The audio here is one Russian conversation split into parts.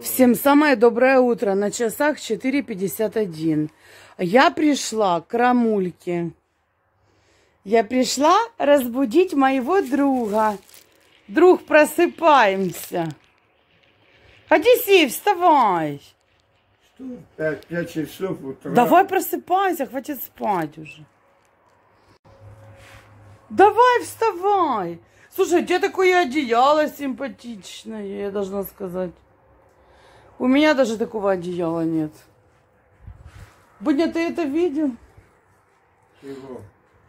Всем самое доброе утро. На часах 4:51. Я пришла к Рамульке. Я пришла разбудить моего друга. Друг, просыпаемся. Одиссей, вставай. Что? 5 часов утра. Давай просыпайся, хватит спать уже. Давай вставай. Слушай, у тебя такое одеяло симпатичное, я должна сказать. У меня даже такого одеяла нет. Боня, ты это видел? Чего?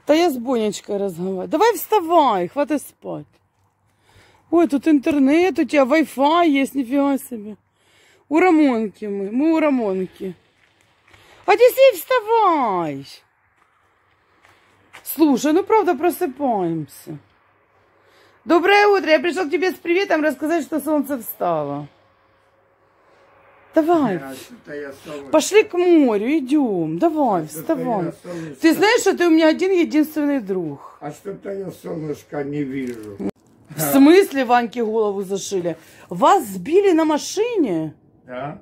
Да я с Бонечкой разговариваю. Давай вставай, хватит спать. Ой, тут интернет, у тебя Wi-Fi есть, нифига себе. У Рамонки мы у Рамонки. Одиссей, вставай. Слушай, ну правда просыпаемся. Доброе утро, я пришел к тебе с приветом рассказать, что солнце встало. Давай. Пошли к морю, идем. Давай, вставай. Ты знаешь, что ты у меня один единственный друг. А что-то я солнышко не вижу. В смысле Ваньке голову зашили? Вас сбили на машине? Да?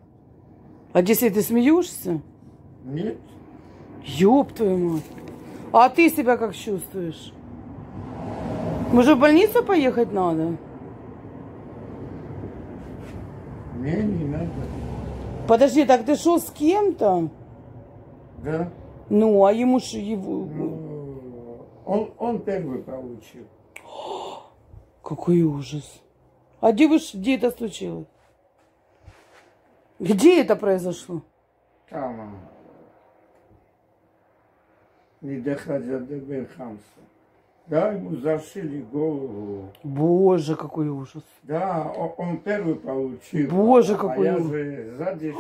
Одиссей, ты смеешься? Нет? Ёб твою мать. А ты себя как чувствуешь? Может, в больницу поехать надо? Мне не надо. Подожди, так ты шел с кем-то? Да? Ну, а ему же его... Ну, он первый получил. Какой ужас. А где это случилось? Где это произошло? Там. Не доходя до Берхамса. Да, ему зашили голову. Боже, какой ужас. Да, он первый получил. Боже, какой я ужас. же сзади.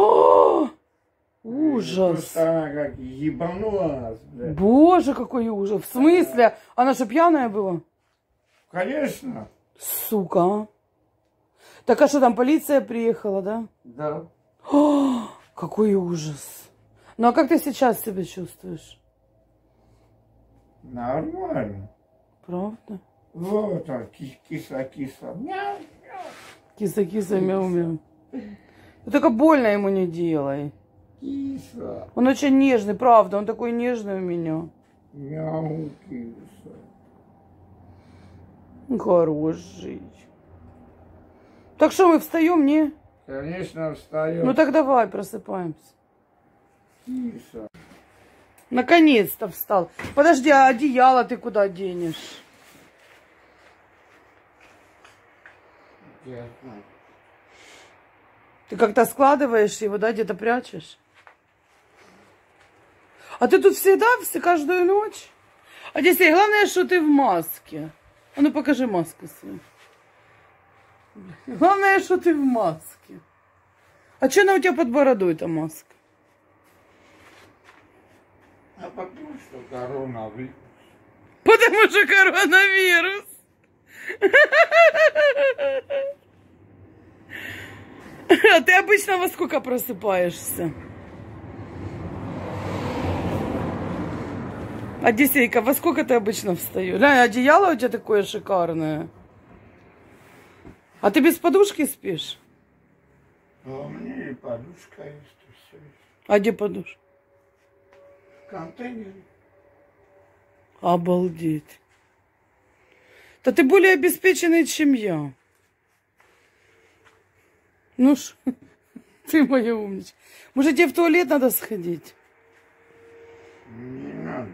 Ужас. Просто она как ебанулась. Бля. Боже, какой ужас. В смысле? Она что, пьяная была? Конечно. Сука. А? Так а что, там полиция приехала, да? Да. Какой ужас. Ну а как ты сейчас себя чувствуешь? Нормально. Правда? Вот он, киса-киса. Мяу, мяу. Киса-киса, мяу-мяу. Ты только больно ему не делай. Киса. Он очень нежный, правда, он такой нежный у меня. Мяу, киса. Хороший. Так что, мы встаем, не? Конечно, встает. Ну так давай, просыпаемся. Киса. Наконец-то встал. Подожди, а одеяло ты куда денешь? Я знаю. Ты как-то складываешь его, да, где-то прячешь? А ты тут всегда, каждую ночь? Одиссей, главное, что ты в маске. А ну покажи маску свою. Главное, что ты в маске. А что она у тебя под бородой, эта маска? А потому что коронавирус. Потому что коронавирус. А ты обычно во сколько просыпаешься? Одиссейка, во сколько ты обычно встаешь? Да, одеяло у тебя такое шикарное. А ты без подушки спишь? А у меня и подушка есть, и все. А где подушка? В контейнере. Обалдеть. Да ты более обеспеченный, чем я. Ну ж, ты моя умничка. Может, тебе в туалет надо сходить? Не надо.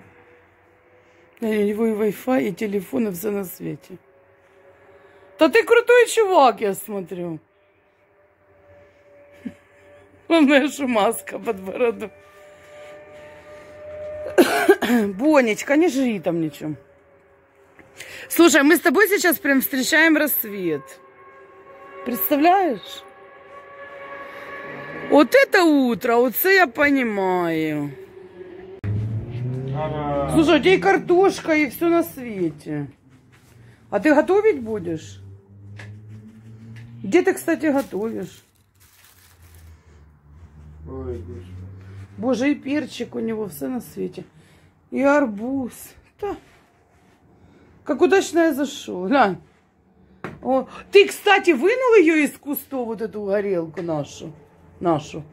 У него и Wi-Fi, и телефон, и все на свете. Да ты крутой чувак, я смотрю. Главное, что маска под бороду. Бонечка, не жри там ничего. Слушай, мы с тобой сейчас прям встречаем рассвет. Представляешь? Вот это утро, вот это я понимаю. Слушай, у тебя и картошка, и все на свете. А ты готовить будешь? Где ты, кстати, готовишь? Ой, Господи. Боже, и перчик у него, все на свете. И арбуз. Да. Как удачно я зашел. Глянь. О, ты, кстати, вынул ее из кустов, вот эту горелку нашу?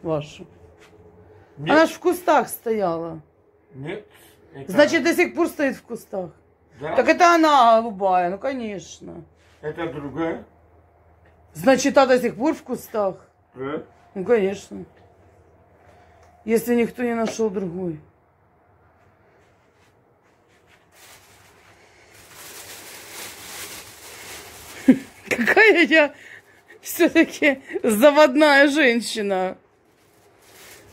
Вашу. Нет. Она ж в кустах стояла. Нет. Это... Значит, до сих пор стоит в кустах. Да? Так это она голубая, ну конечно. Это другая? Значит, та до сих пор в кустах. Да? Ну, конечно. Если никто не нашел другой. Какая я все-таки заводная женщина.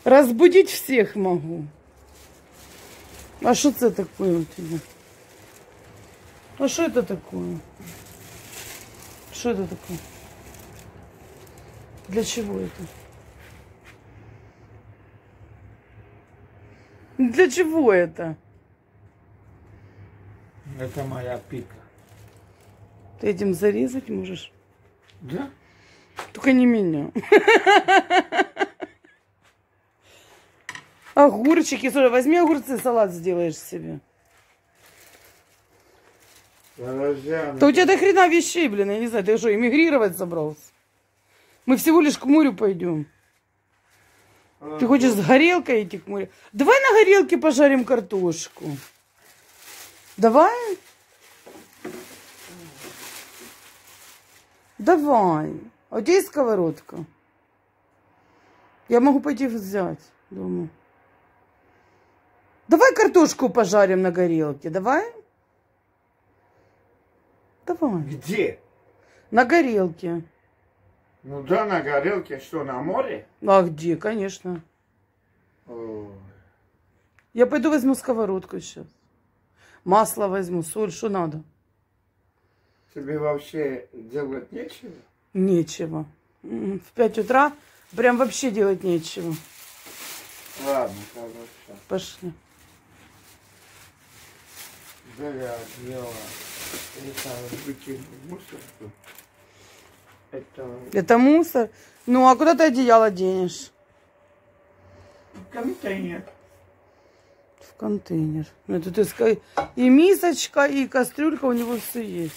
Разбудить всех могу. А что это такое у тебя? А что это такое? Что это такое? Для чего это? Для чего это? Это моя пика. Ты этим зарезать можешь? Да? Только не меня. Огурчики. Слушай, возьми огурцы, салат сделаешь себе. Друзья, Да у тебя до хрена вещей, блин, я не знаю. Ты что, эмигрировать собрался? Мы всего лишь к морю пойдем. Ты хочешь с горелкой идти к морю? Давай на горелке пожарим картошку. Давай? Давай. А у тебя есть сковородка? Я могу пойти взять дома. Давай картошку пожарим на горелке. Давай? Давай. Где? На горелке. Ну да, на горелке, что, на море? А где? Конечно. Ой. Я пойду возьму сковородку сейчас. Масло возьму, соль, что надо? Тебе вообще делать нечего? Нечего. В 5 утра прям вообще делать нечего. Ладно, хорошо. Пошли. Да, я делала. Это выкинул в мусорку. Это мусор? Ну, а куда ты одеяло денешь? Контейнер. В контейнер. Ну, это ты и мисочка, и кастрюлька, у него все есть.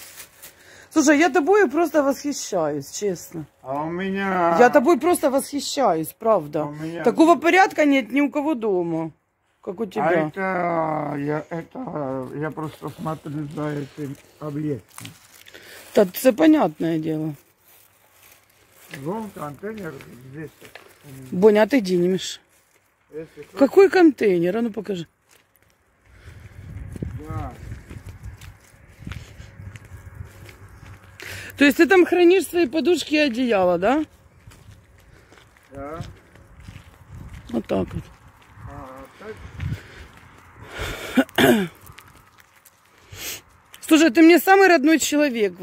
Слушай, я тобой просто восхищаюсь, честно. А у меня... Я тобой просто восхищаюсь, правда. А у меня... Такого порядка нет ни у кого дома, как у тебя. А я просто смотрю за этим объектом. Да, это понятное дело. Вон контейнер здесь. Боня, а ты иди, не мешай. Если хочешь, Какой контейнер? А ну покажи. да. То есть ты там хранишь свои подушки и одеяло, да? Да. Вот так вот. Так. Слушай, ты мне самый родной человек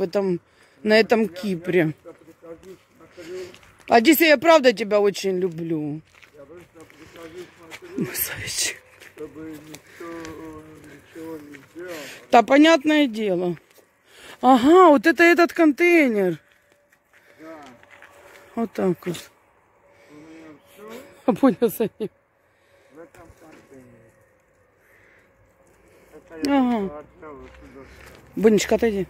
на этом Кипре. Одиссей, я правда тебя очень люблю. Я просто прихожу, смотрю, Мой зайчик. чтобы никто ничего не сделал. Да, понятное дело. Ага, вот это этот контейнер. Да. Вот так вот. У меня все А понял за ним. в этом контейнере. Это я Ага. просто отдал вот туда. Бонечка, отойди.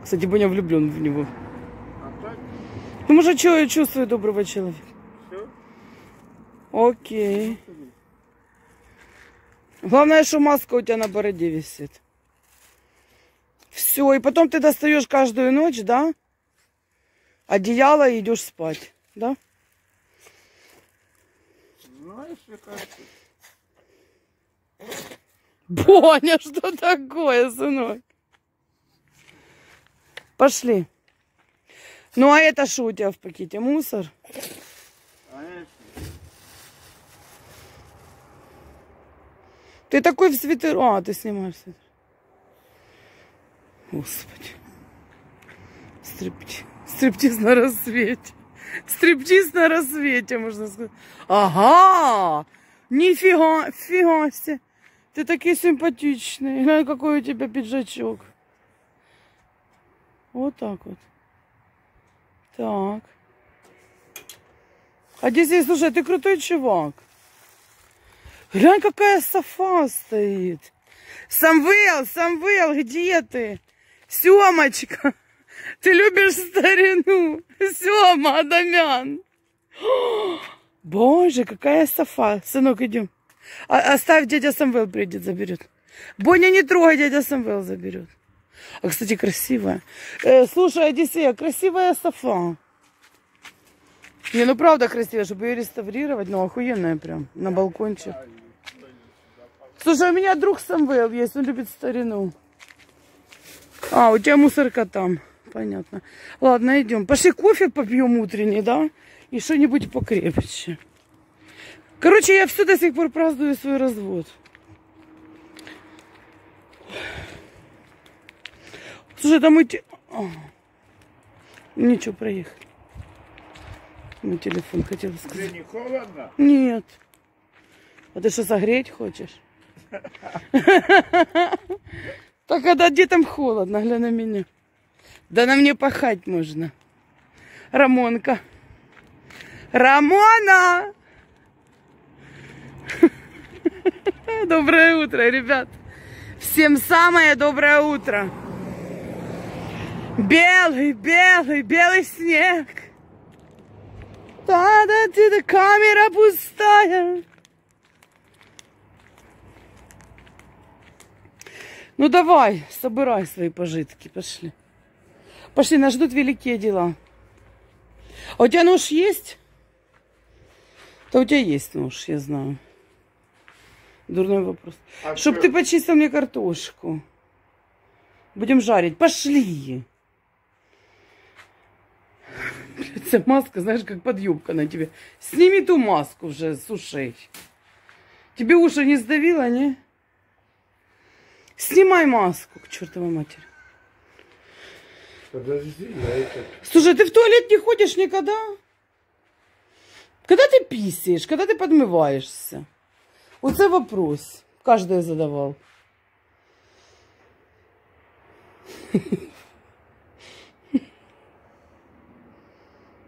Кстати, Боня влюблен в него. А так Ну, может, что я чувствую доброго человека? все. Окей. Главное, что маска у тебя на бороде висит. Все, и потом ты достаешь каждую ночь, да? Одеяло и идешь спать, да? Ну, если как. Боня, что такое, сынок? Пошли. Ну, а это что у тебя в пакете? Мусор? Конечно. Ты такой в свитер... А, ты снимаешь свитер. Господи. Стриптиз на рассвете. Стриптиз на рассвете, можно сказать. Ага! Нифига, фига себе. Ты такой симпатичный. Глянь, какой у тебя пиджачок. Вот так вот. Так. Одиссей, слушай, ты крутой чувак. Глянь, какая софа стоит. Самвел, где ты? Семочка. Ты любишь старину. Сёма, Адамян. Боже, какая софа. Сынок, идем. Оставь, дядя Самвел придет, заберет. Боня, не трогай, дядя Самвел заберет. А, кстати, красивая. Слушай, Одиссея, красивая софа. Не, ну правда красивая, чтобы ее реставрировать. Ну, охуенная прям, на балкончик. Слушай, у меня друг Самвел есть, он любит старину. А, у тебя мусорка там. Понятно. Ладно, идем. Пошли кофе попьем утренний, да? И что-нибудь покрепче. Короче, я все до сих пор праздную свой развод. Слушай, там мы... Ничего, проехали. Мой телефон хотела сказать. Тебе не холодно? Нет. А ты что, согреть хочешь? Так, а где там холодно, глянь на меня. Да на мне пахать можно. Рамонка. Рамона! Доброе утро, ребят. Всем самое доброе утро. Белый, белый, белый снег. Да-да-да, камера пустая. Ну давай, собирай свои пожитки, пошли. Пошли, нас ждут великие дела. А у тебя нож есть? Да у тебя есть нож, я знаю. Дурной вопрос. А Чтоб ты почистил мне картошку. Будем жарить. Пошли. Блядь, эта маска, знаешь, как подъюбка на тебе. Сними ту маску уже с ушей. Тебе уши не сдавило, не? Снимай маску, к чертовой матери. Подожди, я это... Слушай, ты в туалет не ходишь никогда? Когда ты писаешь, когда ты подмываешься? Вот это вопрос. Каждый задавал.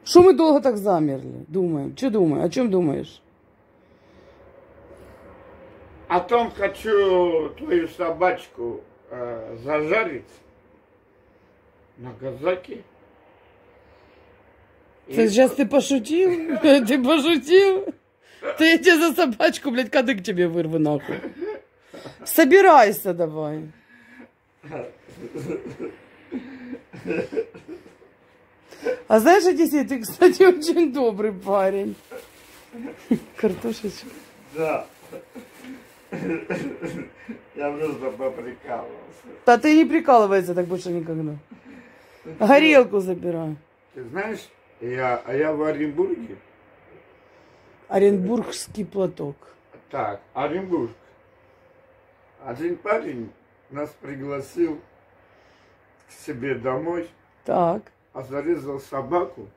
Что мы долго так замерли? Думаем. Что думаем? О чем думаешь? О том хочу твою собачку зажарить на газаке. Сейчас ты пошутил? Ты пошутил? Ты я тебе за собачку, блядь, кадык тебе вырву нахуй. Собирайся давай. А знаешь, Одиссей, ты, кстати, очень добрый парень. Картошечка. Да. Я просто поприкалывался. Да ты не прикалывайся так больше никогда. Горелку забирай. Ты знаешь, я в Оренбурге. Оренбургский платок. Так, Оренбург. Один парень нас пригласил к себе домой, Так. а зарезал собаку.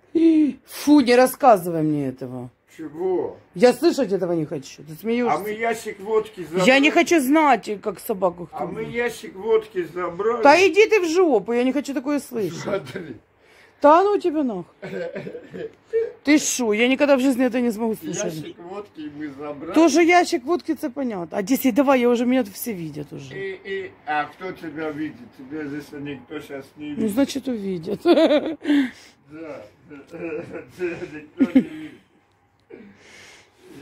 Фу, не рассказывай мне этого. Чего? Я слышать этого не хочу. Ты смеешься? А мы ящик водки забрали. Я не хочу знать, как собаку. А мы ящик водки забрали. Да иди ты в жопу, я не хочу такое слышать. Смотри. Да ну тебя нахуй. Ты шо, я никогда в жизни это не смогу слушать. Ящик водки мы забрали. Тоже ящик водки, это понятно. А Одиссей, давай, меня тут все видят уже. А кто тебя видит? Тебя здесь никто сейчас не видит. Ну, значит, увидят. Да. Никто не видит.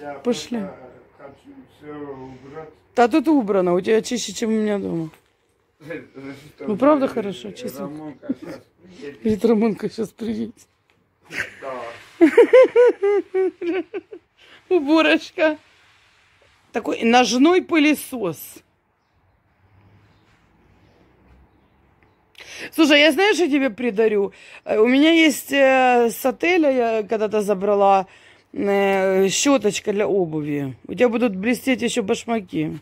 Я Пошли. хочу все убрать. Да тут убрано, у тебя чище, чем у меня дома. Ну, правда хорошо, чисто. Рамонка сейчас приедет. Говорит, Рамонка сейчас приедет. Да. Уборочка. Такой ножной пылесос. Слушай, я знаешь, что тебе придарю? У меня есть с отеля, я когда-то забрала щеточка для обуви. У тебя будут блестеть еще башмаки.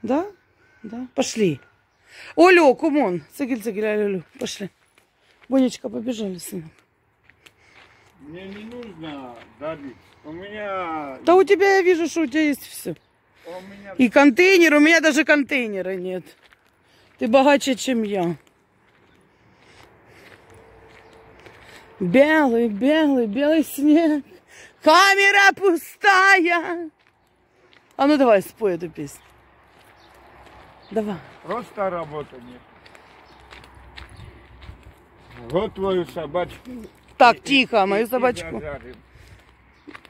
Да? Да? Пошли. Олю, кумон. Цигель, алю, пошли. Бонечка, побежали, сынок. Мне не нужно дарить. У меня... Да у тебя, я вижу, что у тебя есть все. У меня... И контейнер, у меня даже контейнера нет. Ты богаче, чем я. Белый, белый, белый снег. Камера пустая. А ну давай, спой эту песню. Давай. Просто работа нет. Вот твою собачку. Так, тихо, мою собачку. Зажарим.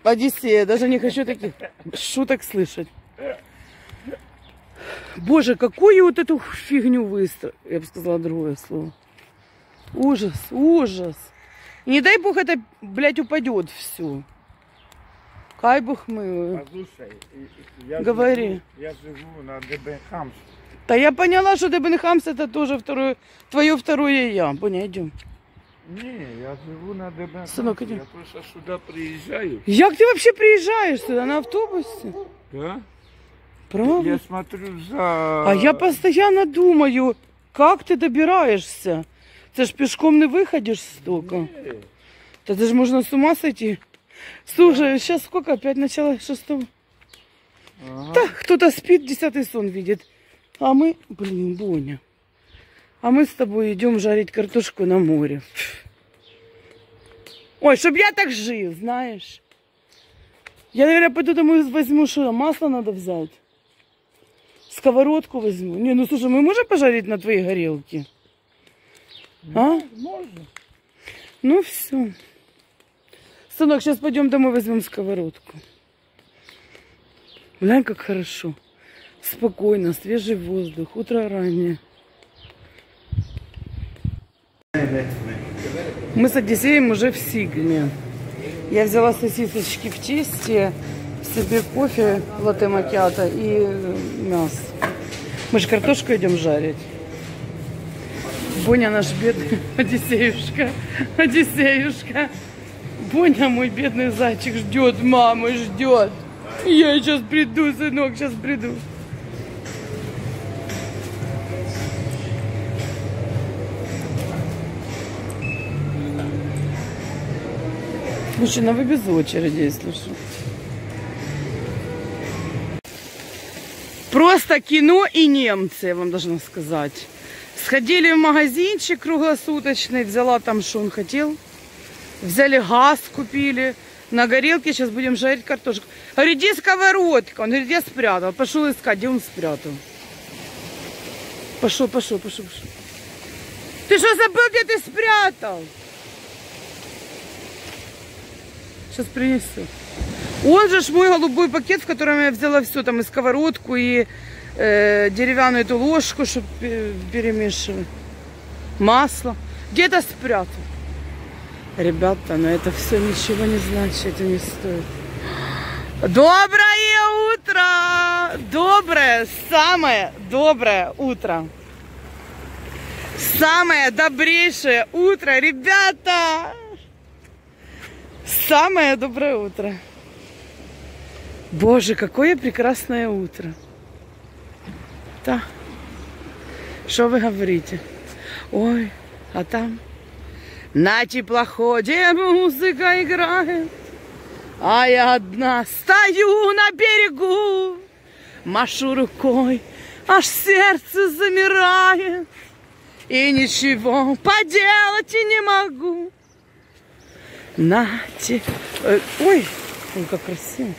Одиссея, даже не хочу таких шуток слышать. Боже, какую вот эту фигню выстроил. Я бы сказала другое слово. Ужас, ужас. И не дай бог это, блядь, упадет все. Кай бог милый. Послушай, Говори. Я живу на Дебенхамс. Да я поняла, что Дебенхамс это тоже твое второе я. Понял, идем. Не, я живу на Дебенхамс. Сынок, иди. Я просто сюда приезжаю. Як ты вообще приезжаешь сюда, на автобусе? Да? Правда? Я смотрю за... А я постоянно думаю, как ты добираешься? Ты ж пешком не выходишь столько. Не. Да это же можно с ума сойти. Слушай, сейчас сколько? Опять начало 6-го? Ага. Да, кто-то спит, 10-й сон видит. А мы, блин, Боня. А мы с тобой идем жарить картошку на море. Ой, чтоб я так жил, знаешь. Я, наверное, пойду домой возьму, что масло надо взять. Сковородку возьму. Не, ну слушай, мы можем пожарить на твоей горелке? А? Можно. Ну все. Сынок, сейчас пойдем домой возьмем сковородку. Глянь, как хорошо. Спокойно, свежий воздух, утро раннее. Мы с Одиссеем уже в Сигме. Я взяла сосисочки в тесте, себе кофе, латте макиато и мясо. Мы же картошку идем жарить. Боня наш бедный Одиссеюшка. Одиссеюшка. Боня, мой бедный зайчик, ждет маму, ждет. Я сейчас приду, сынок, сейчас приду. Мужчина, вы без очереди, если что. Просто кино и немцы, я вам должна сказать. Сходили в магазинчик круглосуточный, взяла там, что он хотел. Взяли газ, купили. На горелке сейчас будем жарить картошку. Говорю, где сковородка? Он говорит, где спрятал? Пошел искать, где он спрятал. Пошел. Ты что, забыл, где ты спрятал? Сейчас принесу. Он же мой голубой пакет, в котором я взяла все, там и сковородку, и деревянную эту ложку, чтобы перемешивать. Масло. Где-то спрятал. Ребята, но это все ничего не значит, это не стоит. Доброе утро! Доброе, самое доброе утро. Самое добрейшее утро, ребята! Самое доброе утро. Боже, какое прекрасное утро. Да. Что вы говорите? Ой, а там на теплоходе музыка играет, а я одна стою на берегу, машу рукой, аж сердце замирает, и ничего поделать и не могу. Ой, как красиво.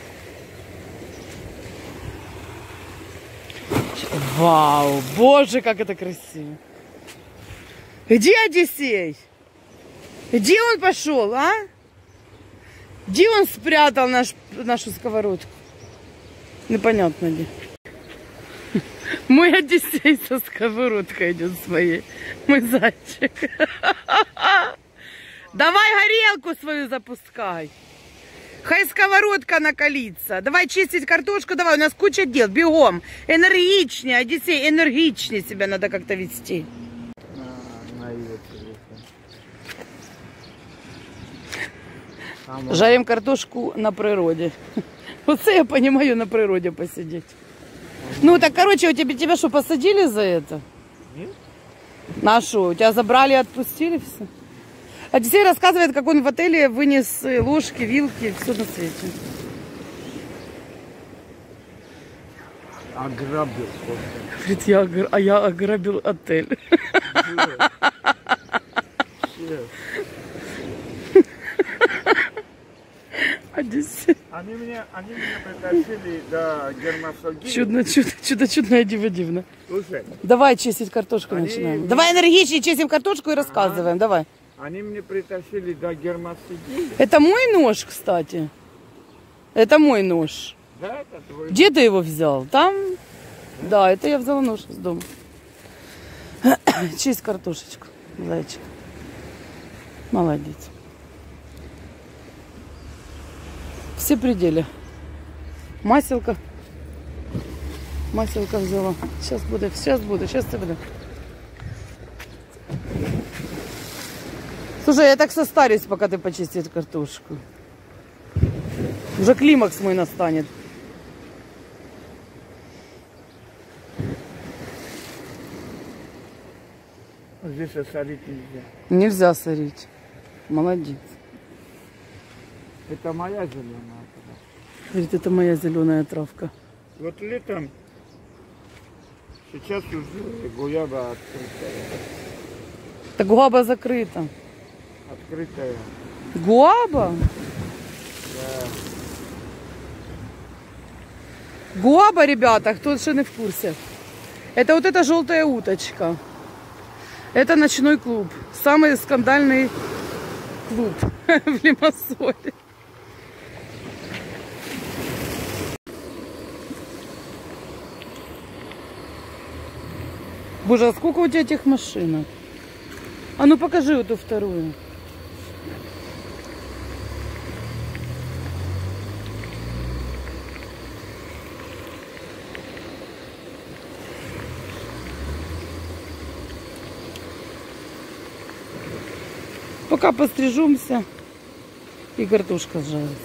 Вау, боже, как это красиво. Где Одиссей? Где он пошел, а? Где он спрятал нашу сковородку? Непонятно где. Мой Одиссей со сковородкой идет своей. Мой зайчик. Давай горелку свою запускай. Хай сковородка накалится. Давай чистить картошку, давай, у нас куча дел, бегом. Энергичнее, Одиссей, энергичнее себя надо как-то вести. Жарим картошку на природе. Вот это я понимаю, на природе посидеть. Ну так, короче, тебя что, посадили за это? Нет. На что, у тебя забрали и отпустили все? Одиссей рассказывает, как он в отеле вынес ложки, вилки, все на свете. Ограбил. Говорит, я ограбил отель. Одиссей. Они меня притащили до Гермосольгии. Чудно, диво. Слушай. Давай чистить картошку начинаем. Давай энергичнее чистим картошку и рассказываем. Давай. Они мне притащили до гермосидели. Это мой нож, кстати. Это мой нож. Да, это твой. Где ты его взял? Там? Да, это я взяла нож из дома. Чисть картошечку, зайчик. Молодец. Все пределы. Маселка. Маселка взяла. Сейчас будет, сейчас это будет. Слушай, я так состарюсь, пока ты почистишь картошку. Уже климакс мой настанет. Здесь осолить нельзя. Нельзя сорить. Молодец. Это моя зеленая. Говорит, это моя зеленая травка. Вот летом, сейчас уже гуяба открытая. Так гуаба закрыта. Открытая. Гуаба? Да. Гуаба, ребята, кто еще не в курсе. Это вот эта желтая уточка. Это ночной клуб. Самый скандальный клуб в Лимассоле. Боже, а сколько у тебя этих машинок? А ну покажи эту вторую. Пока пострижемся и картошка сжарится.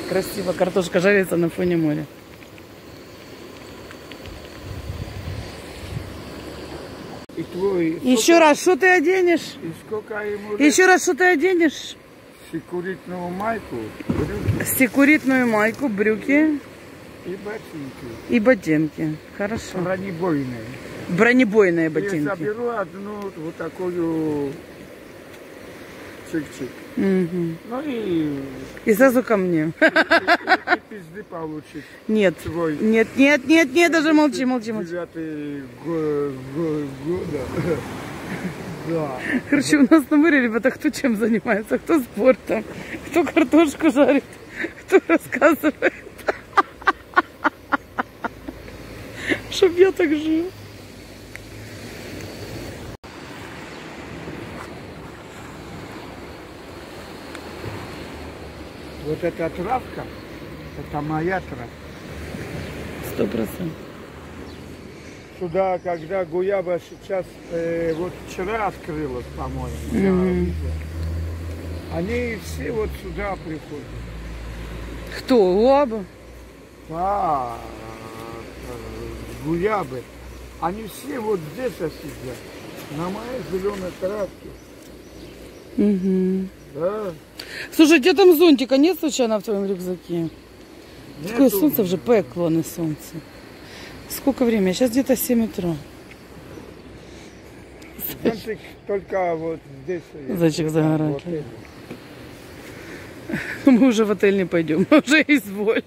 Красиво картошка жарится на фоне моря. И твой... Еще раз, что ты оденешь? И сколько ему лет? Еще раз, что ты оденешь? Секуритную майку, брюки Секуритную майку, брюки и ботинки. и ботинки. Хорошо. Бронебойные. Бронебойные Я ботинки. заберу одну вот такую чик-чик. Мгм. Ну и сразу ко мне. пизды получит. Нет. Свой. Нет, даже молчи. 9-й года. Да. Короче, у нас на море, ребята, кто чем занимается? Кто спортом, кто картошку жарит, кто рассказывает. Чтоб я так жил. Вот эта травка, это моя травка. 100%. Сюда, когда гуяба сейчас, вот вчера открылась, по-моему, я Мгм. видел. Они все вот сюда приходят. Кто? Лаба? Да, гуябы. Они все вот здесь сидят, на моей зеленой травке. Угу. Да. Слушай, у тебя там зонтика нет случайно в твоем рюкзаке? Такое Нету. солнце уже, пекло на солнце. Сколько времени? Сейчас где-то 7 утра. Зонтик только вот здесь. Зайчик загорает. Вот это. Мы уже в отель не пойдем, уже изволь.